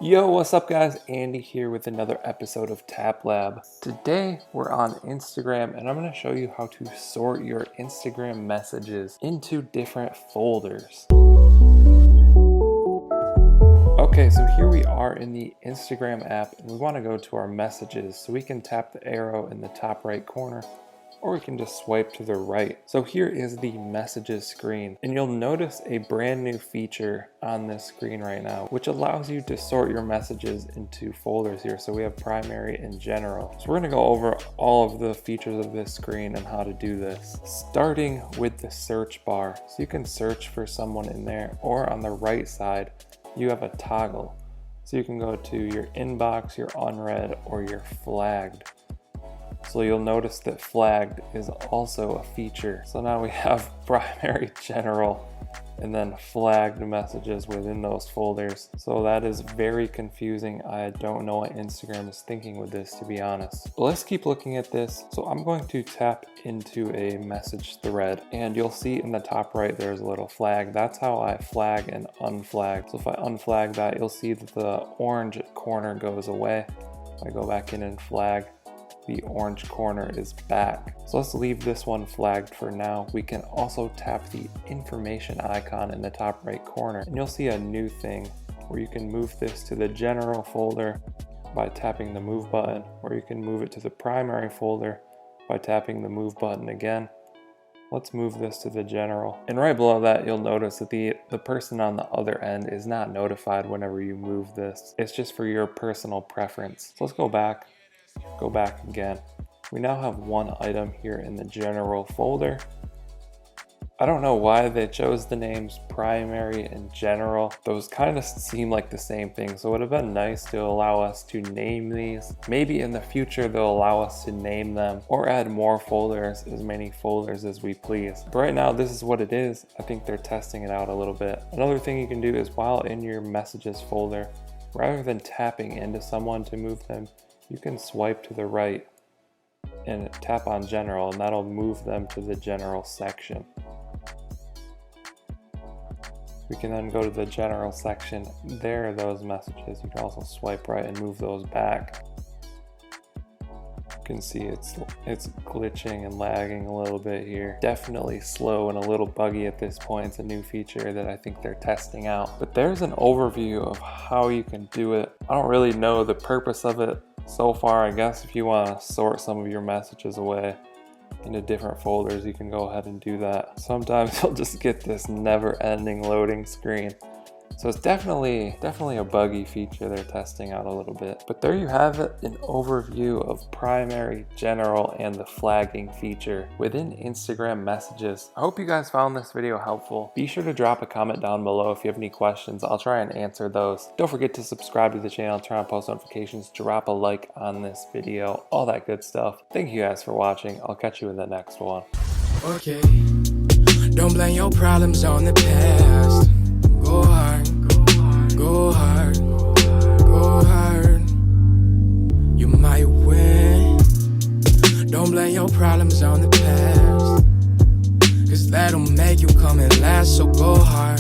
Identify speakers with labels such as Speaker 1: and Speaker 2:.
Speaker 1: Yo, what's up guys? Andy here with another episode of Tap Lab. Today we're on Instagram and I'm going to show you how to sort your Instagram messages into different folders. Okay, so here we are in the Instagram app and we want to go to our messages, so we can tap the arrow in the top right corner or we can just swipe to the right. So here is the messages screen, and you'll notice a brand new feature on this screen right now, which allows you to sort your messages into folders here. So we have primary and general. So we're gonna go over all of the features of this screen and how to do this. Starting with the search bar. So you can search for someone in there, or on the right side, you have a toggle. So you can go to your inbox, your unread, or your flagged. So you'll notice that flagged is also a feature. So now we have primary, general, and then flagged messages within those folders. So that is very confusing. I don't know what Instagram is thinking with this, to be honest. But let's keep looking at this. So I'm going to tap into a message thread, and you'll see in the top right there's a little flag. That's how I flag and unflag. So if I unflag that, you'll see that the orange corner goes away. If I go back in and flag, the orange corner is back. So let's leave this one flagged for now. We can also tap the information icon in the top right corner, and you'll see a new thing where you can move this to the general folder by tapping the move button, or you can move it to the primary folder by tapping the move button again. Let's move this to the general. And right below that, you'll notice that the person on the other end is not notified whenever you move this. It's just for your personal preference. So let's go back again. We now have one item here in the general folder. I don't know why they chose the names primary and general. Those kind of seem like the same thing, so it would have been nice to allow us to name these. Maybe in the future they'll allow us to name them or add more folders, as many folders as we please. But right now this is what it is. I think they're testing it out a little bit. Another thing you can do is, while in your messages folder, rather than tapping into someone to move them, you can swipe to the right and tap on general, and that'll move them to the general section. We can then go to the general section. There are those messages. You can also swipe right and move those back. You can see it's glitching and lagging a little bit here. Definitely slow and a little buggy at this point. It's a new feature that I think they're testing out. But there's an overview of how you can do it. I don't really know the purpose of it so far. I guess if you want to sort some of your messages away into different folders, you can go ahead and do that. Sometimes you'll just get this never-ending loading screen. So it's definitely a buggy feature they're testing out a little bit. But there you have it, an overview of primary, general, and the flagging feature within Instagram messages. I hope you guys found this video helpful. Be sure to drop a comment down below if you have any questions. I'll try and answer those. Don't forget to subscribe to the channel, turn on post notifications, drop a like on this video, all that good stuff. Thank you guys for watching. I'll catch you in the next one.
Speaker 2: Okay, don't blame your problems on the past. Go hard, go hard, go hard. You might win. Don't blame your problems on the past, 'cause that'll make you come and last. So go hard.